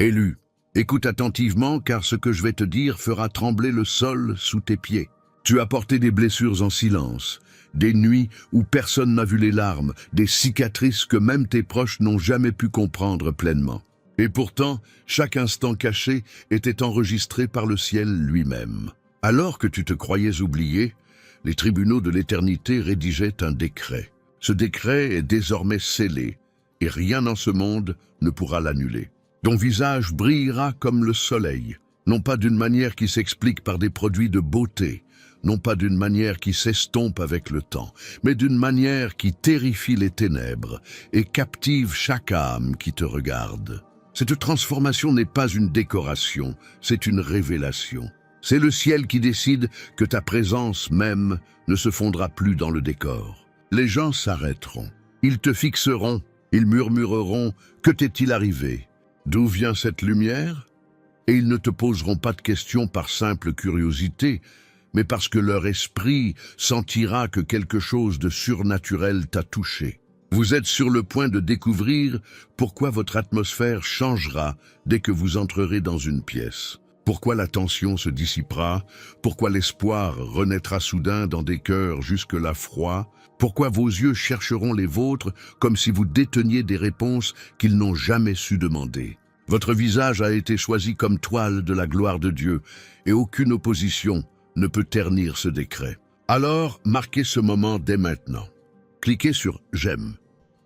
Élu, écoute attentivement car ce que je vais te dire fera trembler le sol sous tes pieds. Tu as porté des blessures en silence, des nuits où personne n'a vu les larmes, des cicatrices que même tes proches n'ont jamais pu comprendre pleinement. Et pourtant, chaque instant caché était enregistré par le ciel lui-même. Alors que tu te croyais oublié, les tribunaux de l'éternité rédigeaient un décret. Ce décret est désormais scellé, et rien en ce monde ne pourra l'annuler. Ton visage brillera comme le soleil, non pas d'une manière qui s'explique par des produits de beauté, non pas d'une manière qui s'estompe avec le temps, mais d'une manière qui terrifie les ténèbres et captive chaque âme qui te regarde. Cette transformation n'est pas une décoration, c'est une révélation. C'est le ciel qui décide que ta présence même ne se fondra plus dans le décor. Les gens s'arrêteront, ils te fixeront, ils murmureront « Que t'est-il arrivé ? D'où vient cette lumière ?» Et ils ne te poseront pas de questions par simple curiosité, mais parce que leur esprit sentira que quelque chose de surnaturel t'a touché. Vous êtes sur le point de découvrir pourquoi votre atmosphère changera dès que vous entrerez dans une pièce. Pourquoi la tension se dissipera, pourquoi l'espoir renaîtra soudain dans des cœurs jusque-là froids, pourquoi vos yeux chercheront les vôtres comme si vous déteniez des réponses qu'ils n'ont jamais su demander. Votre visage a été choisi comme toile de la gloire de Dieu, et aucune opposition ne peut ternir ce décret. Alors, marquez ce moment dès maintenant. Cliquez sur « J'aime ».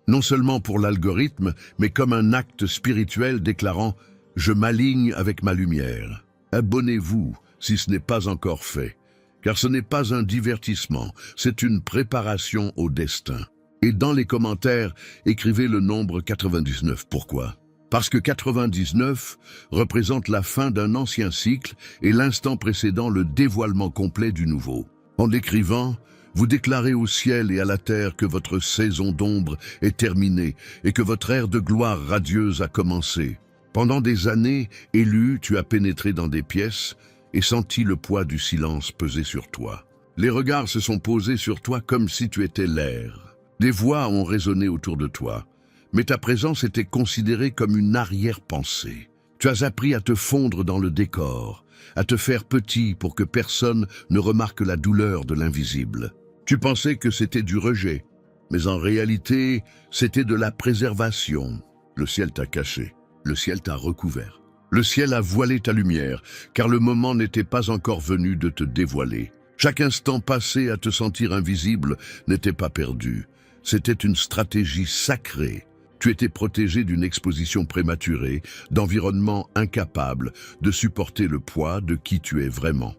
Non seulement pour l'algorithme, mais comme un acte spirituel déclarant « Je m'aligne avec ma lumière ». Abonnez-vous si ce n'est pas encore fait, car ce n'est pas un divertissement, c'est une préparation au destin. Et dans les commentaires, écrivez le nombre 99. Pourquoi ? Parce que 99 représente la fin d'un ancien cycle et l'instant précédant le dévoilement complet du nouveau. En l'écrivant, vous déclarez au ciel et à la terre que votre saison d'ombre est terminée et que votre ère de gloire radieuse a commencé. Pendant des années, élu, tu as pénétré dans des pièces et senti le poids du silence peser sur toi. Les regards se sont posés sur toi comme si tu étais l'air. Des voix ont résonné autour de toi, mais ta présence était considérée comme une arrière-pensée. Tu as appris à te fondre dans le décor, à te faire petit pour que personne ne remarque la douleur de l'invisible. Tu pensais que c'était du rejet, mais en réalité, c'était de la préservation. Le ciel t'a caché. Le ciel t'a recouvert. Le ciel a voilé ta lumière, car le moment n'était pas encore venu de te dévoiler. Chaque instant passé à te sentir invisible n'était pas perdu. C'était une stratégie sacrée. Tu étais protégé d'une exposition prématurée, d'environnements incapables de supporter le poids de qui tu es vraiment.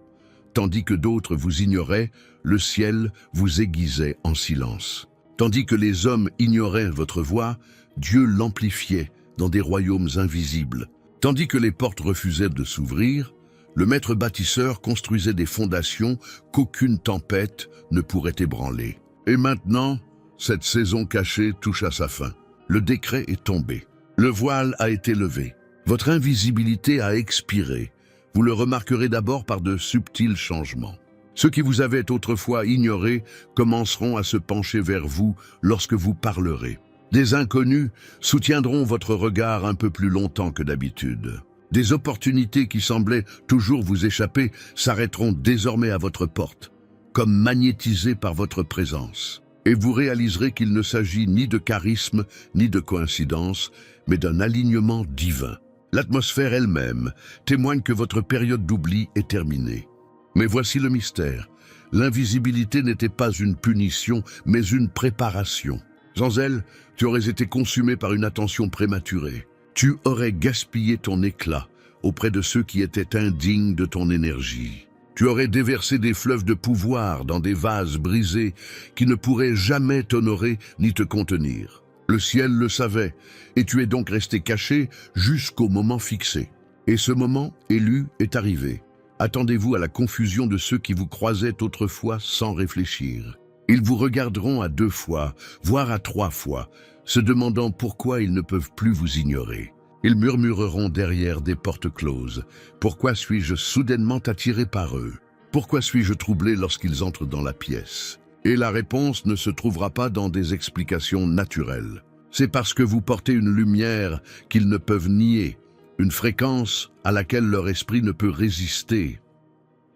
Tandis que d'autres vous ignoraient, le ciel vous aiguisait en silence. Tandis que les hommes ignoraient votre voix, Dieu l'amplifiait dans des royaumes invisibles. Tandis que les portes refusaient de s'ouvrir, le maître bâtisseur construisait des fondations qu'aucune tempête ne pourrait ébranler. Et maintenant, cette saison cachée touche à sa fin. Le décret est tombé. Le voile a été levé. Votre invisibilité a expiré. Vous le remarquerez d'abord par de subtils changements. Ceux qui vous avaient autrefois ignorés commenceront à se pencher vers vous lorsque vous parlerez. Des inconnus soutiendront votre regard un peu plus longtemps que d'habitude. Des opportunités qui semblaient toujours vous échapper s'arrêteront désormais à votre porte, comme magnétisées par votre présence. Et vous réaliserez qu'il ne s'agit ni de charisme, ni de coïncidence, mais d'un alignement divin. L'atmosphère elle-même témoigne que votre période d'oubli est terminée. Mais voici le mystère. L'invisibilité n'était pas une punition, mais une préparation. Sans elle, tu aurais été consumé par une attention prématurée. Tu aurais gaspillé ton éclat auprès de ceux qui étaient indignes de ton énergie. Tu aurais déversé des fleuves de pouvoir dans des vases brisés qui ne pourraient jamais t'honorer ni te contenir. Le ciel le savait, et tu es donc resté caché jusqu'au moment fixé. Et ce moment, élu, est arrivé. Attendez-vous à la confusion de ceux qui vous croisaient autrefois sans réfléchir. Ils vous regarderont à 2 fois, voire à 3 fois, se demandant pourquoi ils ne peuvent plus vous ignorer. Ils murmureront derrière des portes closes. Pourquoi suis-je soudainement attiré par eux? Pourquoi suis-je troublé lorsqu'ils entrent dans la pièce? Et la réponse ne se trouvera pas dans des explications naturelles. C'est parce que vous portez une lumière qu'ils ne peuvent nier, une fréquence à laquelle leur esprit ne peut résister.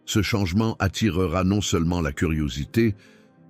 Ce changement attirera non seulement la curiosité,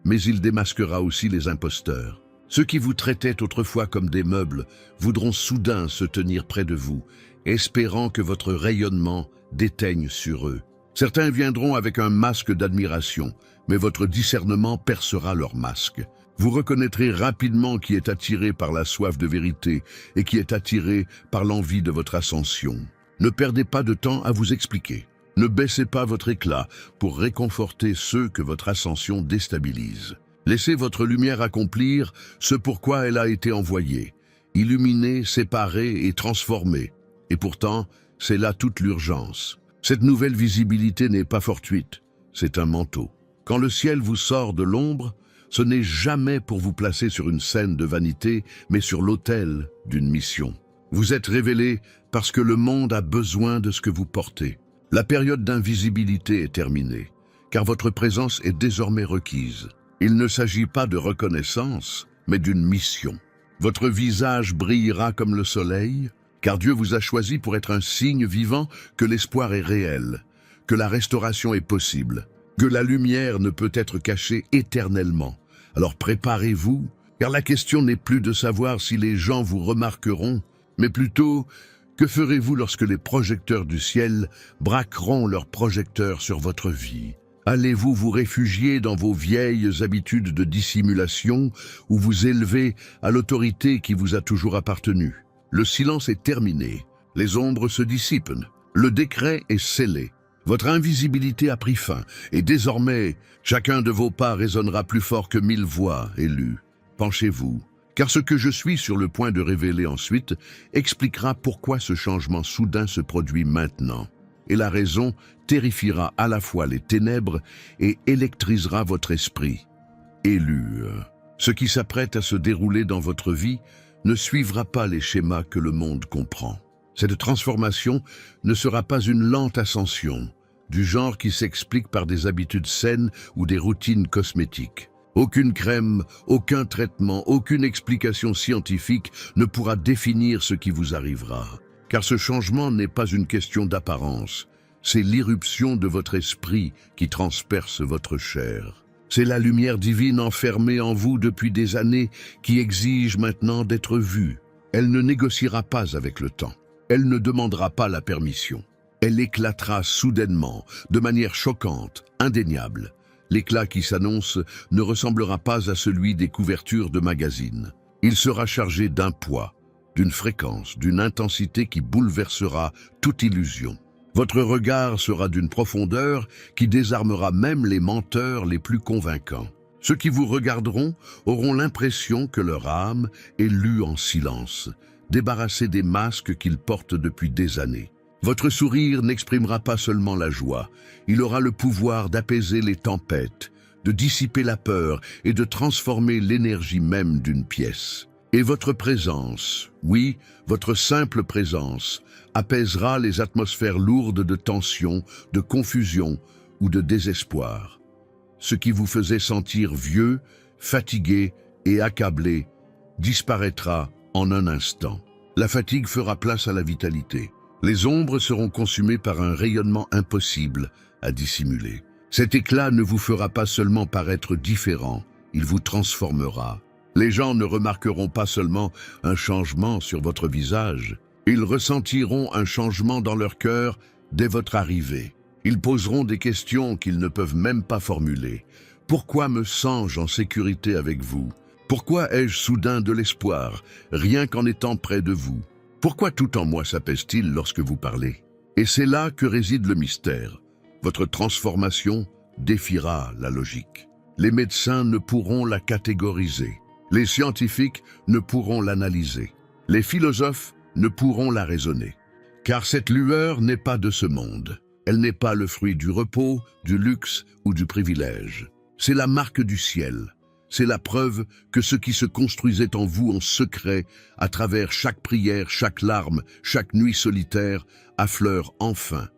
mais il démasquera aussi les imposteurs. Ceux qui vous traitaient autrefois comme des meubles voudront soudain se tenir près de vous, espérant que votre rayonnement déteigne sur eux. Certains viendront avec un masque d'admiration, mais votre discernement percera leur masque. Vous reconnaîtrez rapidement qui est attiré par la soif de vérité et qui est attiré par l'envie de votre ascension. Ne perdez pas de temps à vous expliquer. Ne baissez pas votre éclat pour réconforter ceux que votre ascension déstabilise. Laissez votre lumière accomplir ce pourquoi elle a été envoyée, illuminer, séparer et transformer. Et pourtant, c'est là toute l'urgence. Cette nouvelle visibilité n'est pas fortuite, c'est un manteau. Quand le ciel vous sort de l'ombre, ce n'est jamais pour vous placer sur une scène de vanité, mais sur l'autel d'une mission. Vous êtes révélé parce que le monde a besoin de ce que vous portez. La période d'invisibilité est terminée, car votre présence est désormais requise. Il ne s'agit pas de reconnaissance, mais d'une mission. Votre visage brillera comme le soleil, car Dieu vous a choisi pour être un signe vivant que l'espoir est réel, que la restauration est possible, que la lumière ne peut être cachée éternellement. Alors préparez-vous, car la question n'est plus de savoir si les gens vous remarqueront, mais plutôt, que ferez-vous lorsque les projecteurs du ciel braqueront leurs projecteurs sur votre vie? Allez-vous vous réfugier dans vos vieilles habitudes de dissimulation ou vous élever à l'autorité qui vous a toujours appartenu? Le silence est terminé, les ombres se dissipent, le décret est scellé. Votre invisibilité a pris fin, et désormais, chacun de vos pas résonnera plus fort que 1000 voix élues. Penchez-vous, car ce que je suis sur le point de révéler ensuite expliquera pourquoi ce changement soudain se produit maintenant. Et la raison terrifiera à la fois les ténèbres et électrisera votre esprit. Élu, ce qui s'apprête à se dérouler dans votre vie ne suivra pas les schémas que le monde comprend. Cette transformation ne sera pas une lente ascension, du genre qui s'explique par des habitudes saines ou des routines cosmétiques. Aucune crème, aucun traitement, aucune explication scientifique ne pourra définir ce qui vous arrivera. Car ce changement n'est pas une question d'apparence, c'est l'irruption de votre esprit qui transperce votre chair. C'est la lumière divine enfermée en vous depuis des années qui exige maintenant d'être vue. Elle ne négociera pas avec le temps. Elle ne demandera pas la permission. Elle éclatera soudainement, de manière choquante, indéniable. L'éclat qui s'annonce ne ressemblera pas à celui des couvertures de magazines. Il sera chargé d'un poids, d'une fréquence, d'une intensité qui bouleversera toute illusion. Votre regard sera d'une profondeur qui désarmera même les menteurs les plus convaincants. Ceux qui vous regarderont auront l'impression que leur âme est lue en silence, débarrassée des masques qu'ils portent depuis des années. Votre sourire n'exprimera pas seulement la joie, il aura le pouvoir d'apaiser les tempêtes, de dissiper la peur et de transformer l'énergie même d'une pièce. Et votre présence, oui, votre simple présence, apaisera les atmosphères lourdes de tension, de confusion ou de désespoir. Ce qui vous faisait sentir vieux, fatigué et accablé disparaîtra en un instant. La fatigue fera place à la vitalité. Les ombres seront consumées par un rayonnement impossible à dissimuler. Cet éclat ne vous fera pas seulement paraître différent, il vous transformera. Les gens ne remarqueront pas seulement un changement sur votre visage, ils ressentiront un changement dans leur cœur dès votre arrivée. Ils poseront des questions qu'ils ne peuvent même pas formuler. Pourquoi me sens-je en sécurité avec vous? Pourquoi ai-je soudain de l'espoir, rien qu'en étant près de vous? Pourquoi tout en moi s'apaise-t-il lorsque vous parlez? Et c'est là que réside le mystère. Votre transformation défiera la logique. Les médecins ne pourront la catégoriser. Les scientifiques ne pourront l'analyser. Les philosophes ne pourront la raisonner. Car cette lueur n'est pas de ce monde. Elle n'est pas le fruit du repos, du luxe ou du privilège. C'est la marque du ciel. C'est la preuve que ce qui se construisait en vous en secret, à travers chaque prière, chaque larme, chaque nuit solitaire, affleure enfin.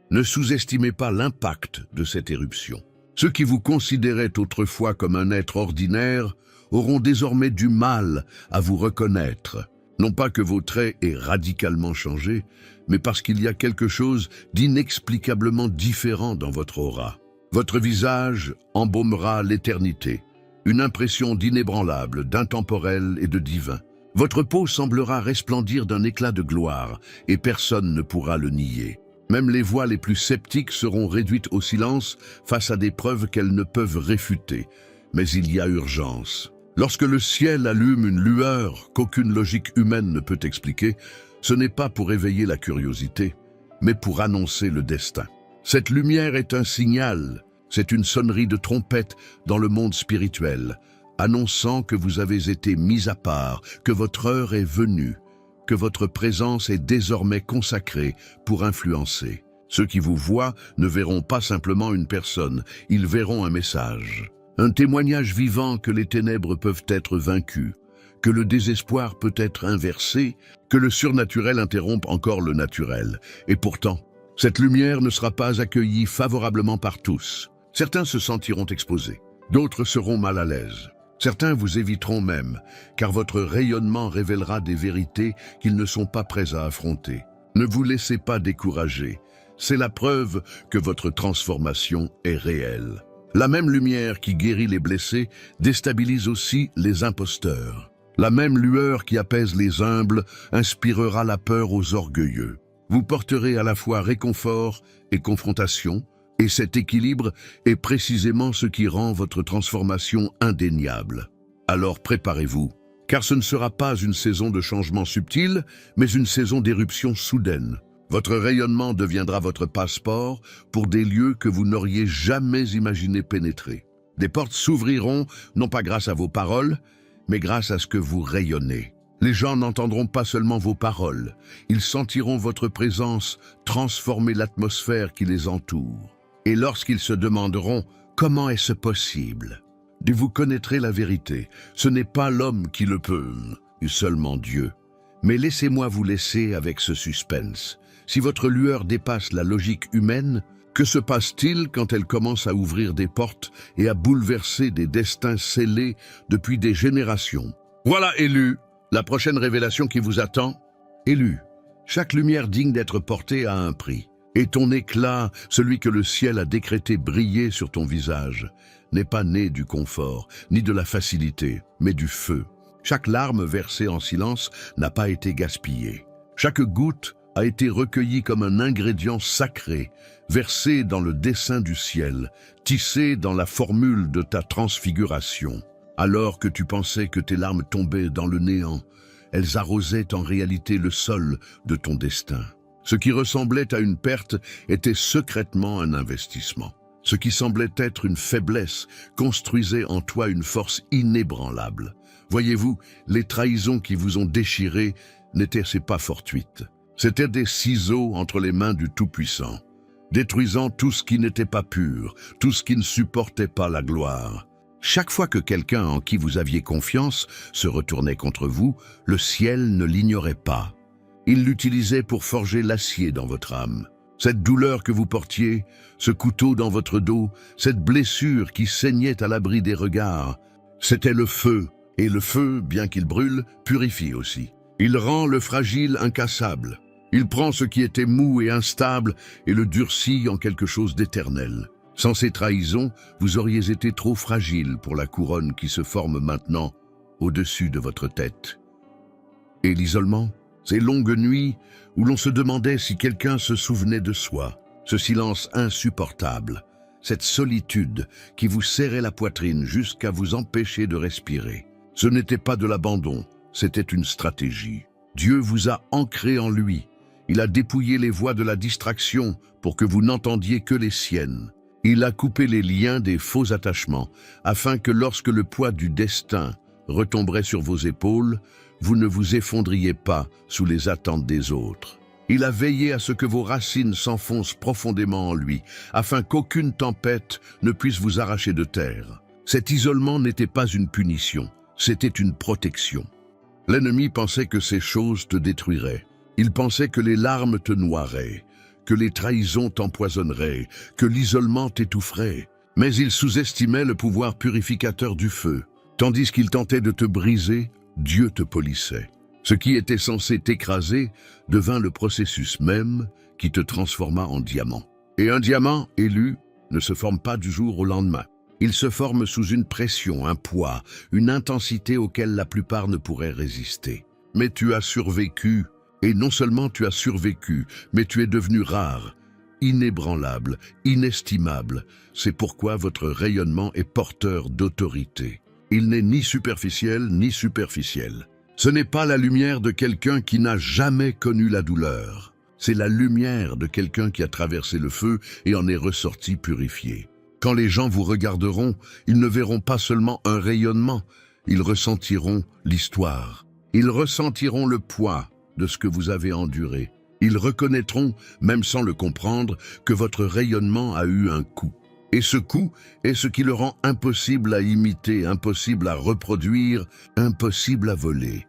Ne sous-estimez pas l'impact de cette éruption. Ceux qui vous considéraient autrefois comme un être ordinaire auront désormais du mal à vous reconnaître. Non pas que vos traits aient radicalement changé, mais parce qu'il y a quelque chose d'inexplicablement différent dans votre aura. Votre visage embaumera l'éternité, une impression d'inébranlable, d'intemporel et de divin. Votre peau semblera resplendir d'un éclat de gloire, et personne ne pourra le nier. Même les voix les plus sceptiques seront réduites au silence face à des preuves qu'elles ne peuvent réfuter. Mais il y a urgence. Lorsque le ciel allume une lueur qu'aucune logique humaine ne peut expliquer, ce n'est pas pour éveiller la curiosité, mais pour annoncer le destin. Cette lumière est un signal, c'est une sonnerie de trompette dans le monde spirituel, annonçant que vous avez été mis à part, que votre heure est venue, que votre présence est désormais consacrée pour influencer. Ceux qui vous voient ne verront pas simplement une personne, ils verront un message. Un témoignage vivant que les ténèbres peuvent être vaincues, que le désespoir peut être inversé, que le surnaturel interrompt encore le naturel. Et pourtant, cette lumière ne sera pas accueillie favorablement par tous. Certains se sentiront exposés, d'autres seront mal à l'aise. Certains vous éviteront même, car votre rayonnement révélera des vérités qu'ils ne sont pas prêts à affronter. Ne vous laissez pas décourager, c'est la preuve que votre transformation est réelle. La même lumière qui guérit les blessés déstabilise aussi les imposteurs. La même lueur qui apaise les humbles inspirera la peur aux orgueilleux. Vous porterez à la fois réconfort et confrontation, et cet équilibre est précisément ce qui rend votre transformation indéniable. Alors préparez-vous, car ce ne sera pas une saison de changement subtil, mais une saison d'éruption soudaine. Votre rayonnement deviendra votre passeport pour des lieux que vous n'auriez jamais imaginé pénétrer. Des portes s'ouvriront, non pas grâce à vos paroles, mais grâce à ce que vous rayonnez. Les gens n'entendront pas seulement vos paroles, ils sentiront votre présence transformer l'atmosphère qui les entoure. Et lorsqu'ils se demanderont « Comment est-ce possible ?» vous connaîtrez la vérité. Ce n'est pas l'homme qui le peut, seulement Dieu. Mais laissez-moi vous laisser avec ce suspense. Si votre lueur dépasse la logique humaine, que se passe-t-il quand elle commence à ouvrir des portes et à bouleverser des destins scellés depuis des générations? Voilà, élu, la prochaine révélation qui vous attend. Élu, chaque lumière digne d'être portée a un prix. Et ton éclat, celui que le ciel a décrété briller sur ton visage, n'est pas né du confort, ni de la facilité, mais du feu. Chaque larme versée en silence n'a pas été gaspillée. Chaque goutte a été recueillie comme un ingrédient sacré, versé dans le dessein du ciel, tissé dans la formule de ta transfiguration. Alors que tu pensais que tes larmes tombaient dans le néant, elles arrosaient en réalité le sol de ton destin. Ce qui ressemblait à une perte était secrètement un investissement. Ce qui semblait être une faiblesse construisait en toi une force inébranlable. Voyez-vous, les trahisons qui vous ont déchiré n'étaient pas fortuites. C'étaient des ciseaux entre les mains du Tout-Puissant, détruisant tout ce qui n'était pas pur, tout ce qui ne supportait pas la gloire. Chaque fois que quelqu'un en qui vous aviez confiance se retournait contre vous, le ciel ne l'ignorait pas. Il l'utilisait pour forger l'acier dans votre âme. Cette douleur que vous portiez, ce couteau dans votre dos, cette blessure qui saignait à l'abri des regards, c'était le feu. Et le feu, bien qu'il brûle, purifie aussi. Il rend le fragile incassable. Il prend ce qui était mou et instable et le durcit en quelque chose d'éternel. Sans ces trahisons, vous auriez été trop fragile pour la couronne qui se forme maintenant au-dessus de votre tête. Et l'isolement, ces longues nuits où l'on se demandait si quelqu'un se souvenait de soi, ce silence insupportable, cette solitude qui vous serrait la poitrine jusqu'à vous empêcher de respirer. Ce n'était pas de l'abandon, c'était une stratégie. Dieu vous a ancré en lui. Il a dépouillé les voies de la distraction pour que vous n'entendiez que les siennes. Il a coupé les liens des faux attachements, afin que lorsque le poids du destin retomberait sur vos épaules, vous ne vous effondriez pas sous les attentes des autres. Il a veillé à ce que vos racines s'enfoncent profondément en lui, afin qu'aucune tempête ne puisse vous arracher de terre. Cet isolement n'était pas une punition, c'était une protection. L'ennemi pensait que ces choses te détruiraient. Il pensait que les larmes te noieraient, que les trahisons t'empoisonneraient, que l'isolement t'étoufferait. Mais il sous-estimait le pouvoir purificateur du feu. Tandis qu'il tentait de te briser, Dieu te polissait. Ce qui était censé t'écraser devint le processus même qui te transforma en diamant. Et un diamant élu ne se forme pas du jour au lendemain. Il se forme sous une pression, un poids, une intensité auxquelles la plupart ne pourraient résister. Mais tu as survécu, et non seulement tu as survécu, mais tu es devenu rare, inébranlable, inestimable. C'est pourquoi votre rayonnement est porteur d'autorité. Il n'est ni superficiel ni superficiel. Ce n'est pas la lumière de quelqu'un qui n'a jamais connu la douleur. C'est la lumière de quelqu'un qui a traversé le feu et en est ressorti purifié. Quand les gens vous regarderont, ils ne verront pas seulement un rayonnement, ils ressentiront l'histoire. Ils ressentiront le poids de ce que vous avez enduré. Ils reconnaîtront, même sans le comprendre, que votre rayonnement a eu un coût. Et ce coût est ce qui le rend impossible à imiter, impossible à reproduire, impossible à voler.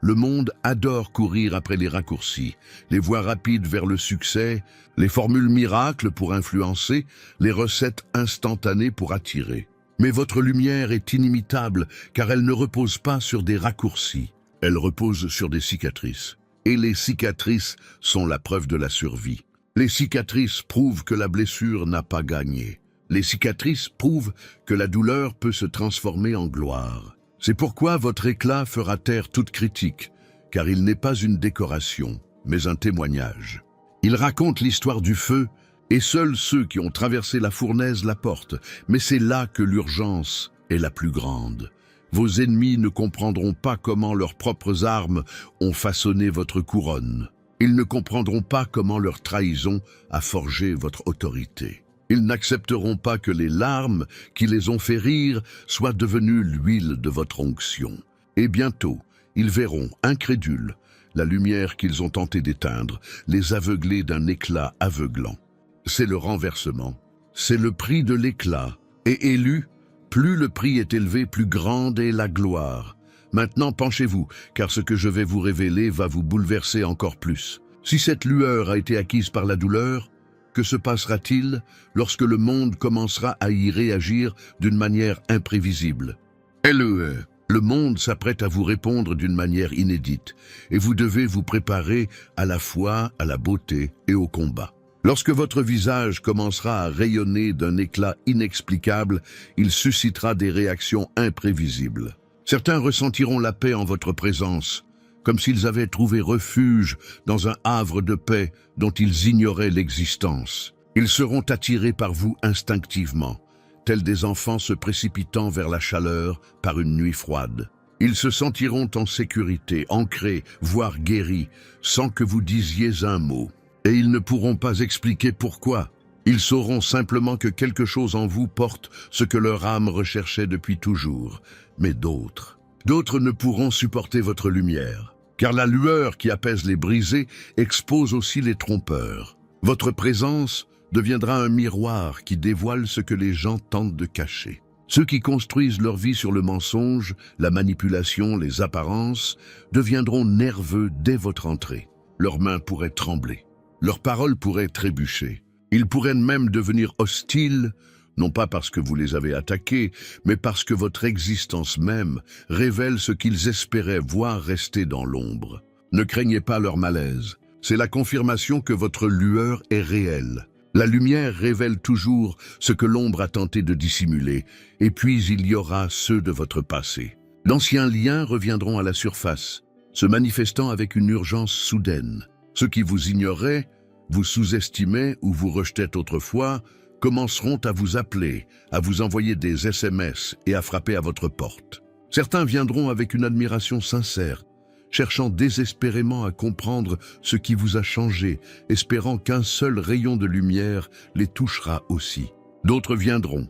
Le monde adore courir après les raccourcis, les voies rapides vers le succès, les formules miracles pour influencer, les recettes instantanées pour attirer. Mais votre lumière est inimitable car elle ne repose pas sur des raccourcis, elle repose sur des cicatrices. Et les cicatrices sont la preuve de la survie. Les cicatrices prouvent que la blessure n'a pas gagné. Les cicatrices prouvent que la douleur peut se transformer en gloire. C'est pourquoi votre éclat fera taire toute critique, car il n'est pas une décoration, mais un témoignage. Il raconte l'histoire du feu, et seuls ceux qui ont traversé la fournaise la portent, mais c'est là que l'urgence est la plus grande. Vos ennemis ne comprendront pas comment leurs propres armes ont façonné votre couronne. Ils ne comprendront pas comment leur trahison a forgé votre autorité. Ils n'accepteront pas que les larmes qui les ont fait rire soient devenues l'huile de votre onction. Et bientôt, ils verront, incrédules, la lumière qu'ils ont tenté d'éteindre, les aveugler d'un éclat aveuglant. C'est le renversement, c'est le prix de l'éclat. Et élu, plus le prix est élevé, plus grande est la gloire. Maintenant penchez-vous, car ce que je vais vous révéler va vous bouleverser encore plus. Si cette lueur a été acquise par la douleur, que se passera-t-il lorsque le monde commencera à y réagir d'une manière imprévisible? Le monde s'apprête à vous répondre d'une manière inédite, et vous devez vous préparer à la foi, à la beauté et au combat. Lorsque votre visage commencera à rayonner d'un éclat inexplicable, il suscitera des réactions imprévisibles. Certains ressentiront la paix en votre présence, comme s'ils avaient trouvé refuge dans un havre de paix dont ils ignoraient l'existence. Ils seront attirés par vous instinctivement, tels des enfants se précipitant vers la chaleur par une nuit froide. Ils se sentiront en sécurité, ancrés, voire guéris, sans que vous disiez un mot. Et ils ne pourront pas expliquer pourquoi. Ils sauront simplement que quelque chose en vous porte ce que leur âme recherchait depuis toujours. Mais d'autres ne pourront supporter votre lumière. Car la lueur qui apaise les brisés expose aussi les trompeurs. Votre présence deviendra un miroir qui dévoile ce que les gens tentent de cacher. Ceux qui construisent leur vie sur le mensonge, la manipulation, les apparences, deviendront nerveux dès votre entrée. Leurs mains pourraient trembler. Leurs paroles pourraient trébucher. Ils pourraient même devenir hostiles, non pas parce que vous les avez attaqués, mais parce que votre existence même révèle ce qu'ils espéraient voir rester dans l'ombre. Ne craignez pas leur malaise. C'est la confirmation que votre lueur est réelle. La lumière révèle toujours ce que l'ombre a tenté de dissimuler, et puis il y aura ceux de votre passé. D'anciens liens reviendront à la surface, se manifestant avec une urgence soudaine. Ceux qui vous ignoraient, vous sous-estimaient ou vous rejetaient autrefois, commenceront à vous appeler, à vous envoyer des SMS et à frapper à votre porte. Certains viendront avec une admiration sincère, cherchant désespérément à comprendre ce qui vous a changé, espérant qu'un seul rayon de lumière les touchera aussi. D'autres viendront,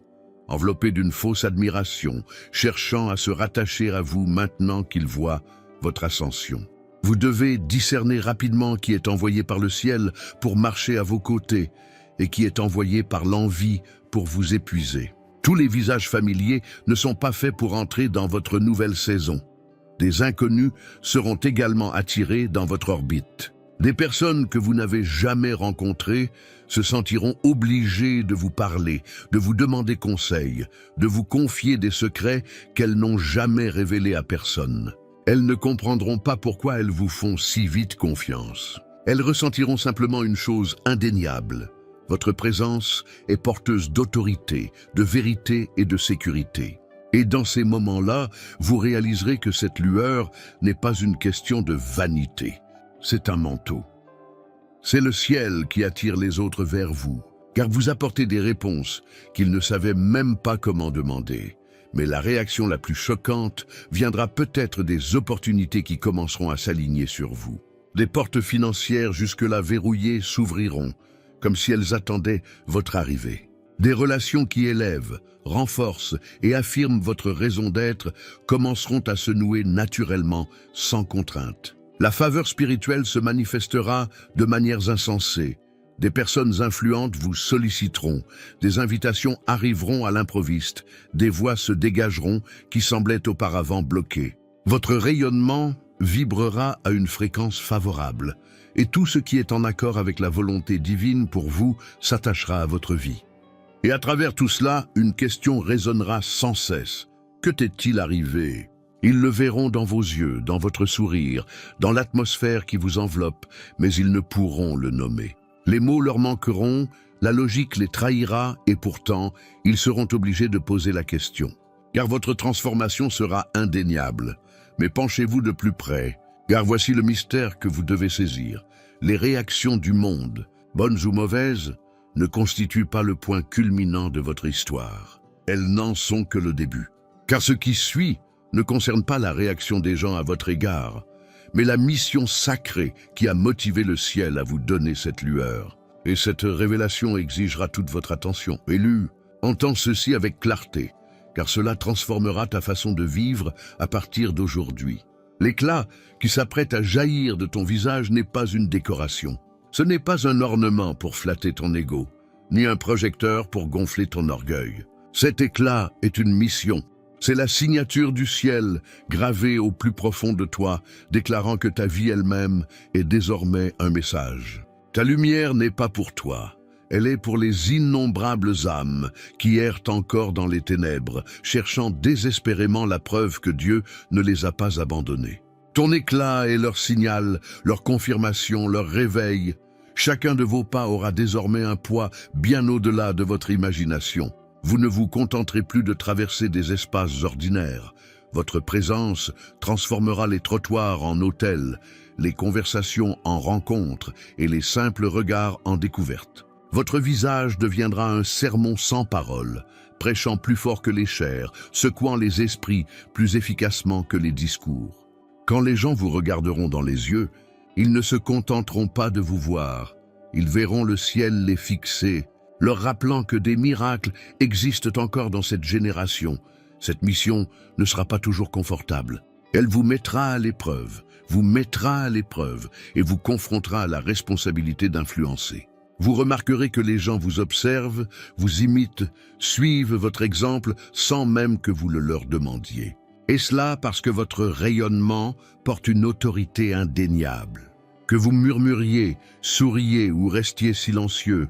enveloppés d'une fausse admiration, cherchant à se rattacher à vous maintenant qu'ils voient votre ascension. Vous devez discerner rapidement qui est envoyé par le ciel pour marcher à vos côtés et qui est envoyé par l'envie pour vous épuiser. Tous les visages familiers ne sont pas faits pour entrer dans votre nouvelle saison. Des inconnus seront également attirés dans votre orbite. Des personnes que vous n'avez jamais rencontrées se sentiront obligées de vous parler, de vous demander conseil, de vous confier des secrets qu'elles n'ont jamais révélés à personne. Elles ne comprendront pas pourquoi elles vous font si vite confiance. Elles ressentiront simplement une chose indéniable. Votre présence est porteuse d'autorité, de vérité et de sécurité. Et dans ces moments-là, vous réaliserez que cette lueur n'est pas une question de vanité. C'est un manteau. C'est le ciel qui attire les autres vers vous, car vous apportez des réponses qu'ils ne savaient même pas comment demander. Mais la réaction la plus choquante viendra peut-être des opportunités qui commenceront à s'aligner sur vous. Des portes financières jusque-là verrouillées s'ouvriront, comme si elles attendaient votre arrivée. Des relations qui élèvent, renforcent et affirment votre raison d'être commenceront à se nouer naturellement, sans contrainte. La faveur spirituelle se manifestera de manières insensées. Des personnes influentes vous solliciteront, des invitations arriveront à l'improviste, des voix se dégageront qui semblaient auparavant bloquées. Votre rayonnement vibrera à une fréquence favorable, et tout ce qui est en accord avec la volonté divine pour vous s'attachera à votre vie. Et à travers tout cela, une question résonnera sans cesse. Que t'est-il arrivé ? Ils le verront dans vos yeux, dans votre sourire, dans l'atmosphère qui vous enveloppe, mais ils ne pourront le nommer. Les mots leur manqueront, la logique les trahira, et pourtant, ils seront obligés de poser la question. Car votre transformation sera indéniable. Mais penchez-vous de plus près, car voici le mystère que vous devez saisir. Les réactions du monde, bonnes ou mauvaises, ne constituent pas le point culminant de votre histoire. Elles n'en sont que le début. Car ce qui suit ne concerne pas la réaction des gens à votre égard, mais la mission sacrée qui a motivé le ciel à vous donner cette lueur. Et cette révélation exigera toute votre attention. Élu, entends ceci avec clarté, car cela transformera ta façon de vivre à partir d'aujourd'hui. L'éclat qui s'apprête à jaillir de ton visage n'est pas une décoration. Ce n'est pas un ornement pour flatter ton ego, ni un projecteur pour gonfler ton orgueil. Cet éclat est une mission. C'est la signature du ciel, gravée au plus profond de toi, déclarant que ta vie elle-même est désormais un message. Ta lumière n'est pas pour toi. Elle est pour les innombrables âmes qui errent encore dans les ténèbres, cherchant désespérément la preuve que Dieu ne les a pas abandonnés. Ton éclat est leur signal, leur confirmation, leur réveil. Chacun de vos pas aura désormais un poids bien au-delà de votre imagination. Vous ne vous contenterez plus de traverser des espaces ordinaires. Votre présence transformera les trottoirs en hôtels, les conversations en rencontres et les simples regards en découvertes. Votre visage deviendra un sermon sans parole, prêchant plus fort que les chairs, secouant les esprits plus efficacement que les discours. Quand les gens vous regarderont dans les yeux, ils ne se contenteront pas de vous voir. Ils verront le ciel les fixer, leur rappelant que des miracles existent encore dans cette génération. Cette mission ne sera pas toujours confortable. Elle vous mettra à l'épreuve, et vous confrontera à la responsabilité d'influencer. Vous remarquerez que les gens vous observent, vous imitent, suivent votre exemple sans même que vous le leur demandiez. Et cela parce que votre rayonnement porte une autorité indéniable. Que vous murmuriez, souriez ou restiez silencieux,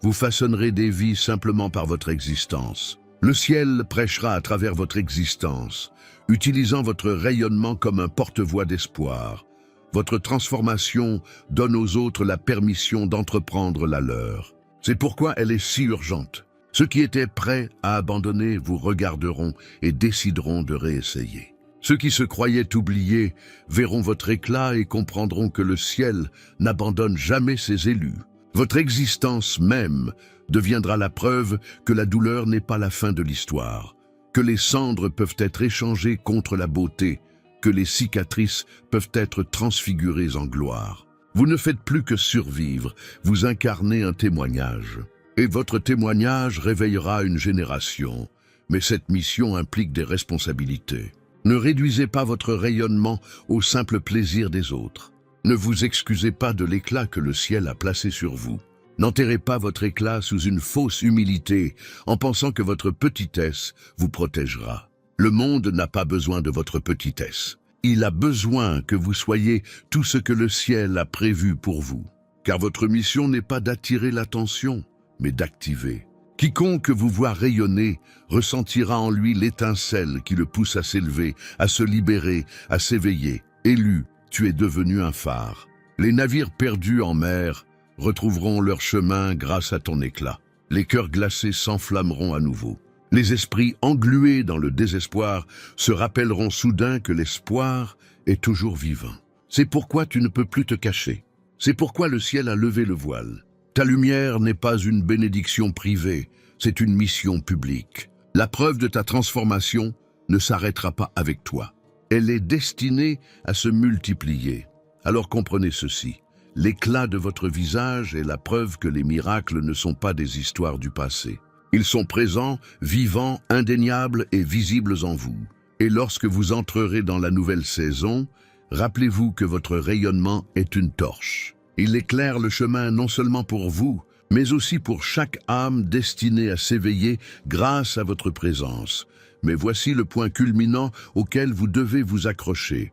vous façonnerez des vies simplement par votre existence. Le ciel prêchera à travers votre existence, utilisant votre rayonnement comme un porte-voix d'espoir. Votre transformation donne aux autres la permission d'entreprendre la leur. C'est pourquoi elle est si urgente. Ceux qui étaient prêts à abandonner vous regarderont et décideront de réessayer. Ceux qui se croyaient oubliés verront votre éclat et comprendront que le ciel n'abandonne jamais ses élus. Votre existence même deviendra la preuve que la douleur n'est pas la fin de l'histoire, que les cendres peuvent être échangées contre la beauté, que les cicatrices peuvent être transfigurées en gloire. Vous ne faites plus que survivre, vous incarnez un témoignage. Et votre témoignage réveillera une génération, mais cette mission implique des responsabilités. Ne réduisez pas votre rayonnement au simple plaisir des autres. Ne vous excusez pas de l'éclat que le ciel a placé sur vous. N'enterrez pas votre éclat sous une fausse humilité en pensant que votre petitesse vous protégera. Le monde n'a pas besoin de votre petitesse. Il a besoin que vous soyez tout ce que le ciel a prévu pour vous. Car votre mission n'est pas d'attirer l'attention, mais d'activer. Quiconque vous voit rayonner ressentira en lui l'étincelle qui le pousse à s'élever, à se libérer, à s'éveiller. Élu, tu es devenu un phare. Les navires perdus en mer retrouveront leur chemin grâce à ton éclat. Les cœurs glacés s'enflammeront à nouveau. Les esprits englués dans le désespoir se rappelleront soudain que l'espoir est toujours vivant. C'est pourquoi tu ne peux plus te cacher. C'est pourquoi le ciel a levé le voile. Ta lumière n'est pas une bénédiction privée, c'est une mission publique. La preuve de ta transformation ne s'arrêtera pas avec toi. Elle est destinée à se multiplier. Alors comprenez ceci. L'éclat de votre visage est la preuve que les miracles ne sont pas des histoires du passé. Ils sont présents, vivants, indéniables et visibles en vous. Et lorsque vous entrerez dans la nouvelle saison, rappelez-vous que votre rayonnement est une torche. Il éclaire le chemin non seulement pour vous, mais aussi pour chaque âme destinée à s'éveiller grâce à votre présence. Mais voici le point culminant auquel vous devez vous accrocher.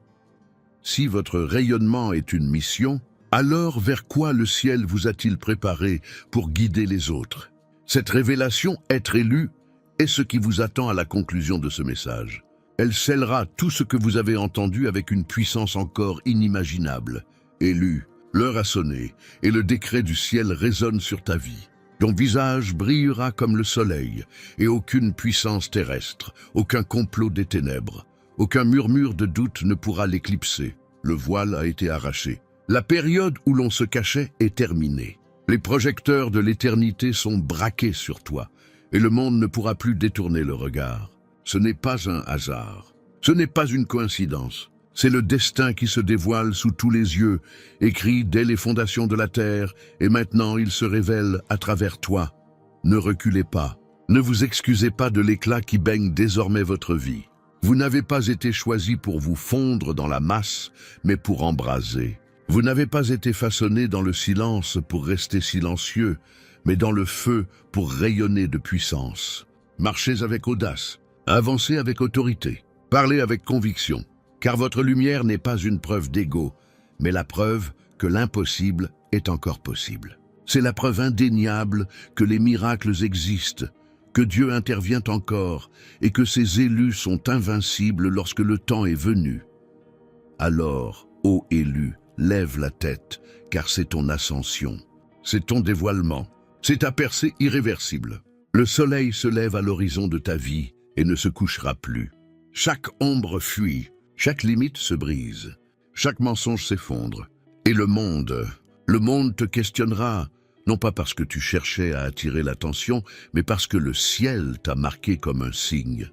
Si votre rayonnement est une mission, alors vers quoi le ciel vous a-t-il préparé pour guider les autres? Cette révélation, être élu, est ce qui vous attend à la conclusion de ce message. Elle scellera tout ce que vous avez entendu avec une puissance encore inimaginable. Élu, l'heure a sonné, et le décret du ciel résonne sur ta vie. Ton visage brillera comme le soleil, et aucune puissance terrestre, aucun complot des ténèbres, aucun murmure de doute ne pourra l'éclipser. Le voile a été arraché. La période où l'on se cachait est terminée. Les projecteurs de l'éternité sont braqués sur toi, et le monde ne pourra plus détourner le regard. Ce n'est pas un hasard, ce n'est pas une coïncidence. C'est le destin qui se dévoile sous tous les yeux, écrit dès les fondations de la terre, et maintenant il se révèle à travers toi. Ne reculez pas, ne vous excusez pas de l'éclat qui baigne désormais votre vie. Vous n'avez pas été choisi pour vous fondre dans la masse, mais pour embraser. Vous n'avez pas été façonné dans le silence pour rester silencieux, mais dans le feu pour rayonner de puissance. Marchez avec audace, avancez avec autorité, parlez avec conviction, car votre lumière n'est pas une preuve d'ego, mais la preuve que l'impossible est encore possible. C'est la preuve indéniable que les miracles existent, que Dieu intervient encore et que ses élus sont invincibles lorsque le temps est venu. Alors, ô élu, lève la tête, car c'est ton ascension, c'est ton dévoilement, c'est ta percée irréversible. Le soleil se lève à l'horizon de ta vie et ne se couchera plus. Chaque ombre fuit, chaque limite se brise, chaque mensonge s'effondre. Et le monde te questionnera, non pas parce que tu cherchais à attirer l'attention, mais parce que le ciel t'a marqué comme un signe.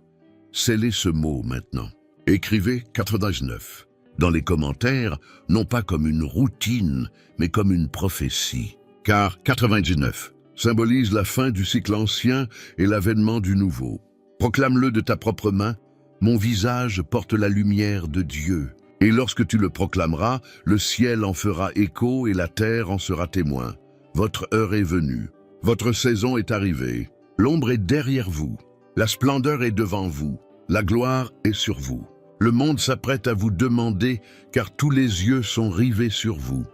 Scellez ce mot maintenant. Écrivez 99. Dans les commentaires, non pas comme une routine, mais comme une prophétie. Car 99 symbolise la fin du cycle ancien et l'avènement du nouveau. Proclame-le de ta propre main, mon visage porte la lumière de Dieu. Et lorsque tu le proclameras, le ciel en fera écho et la terre en sera témoin. Votre heure est venue, votre saison est arrivée, l'ombre est derrière vous, la splendeur est devant vous, la gloire est sur vous. Le monde s'apprête à vous demander, car tous les yeux sont rivés sur vous.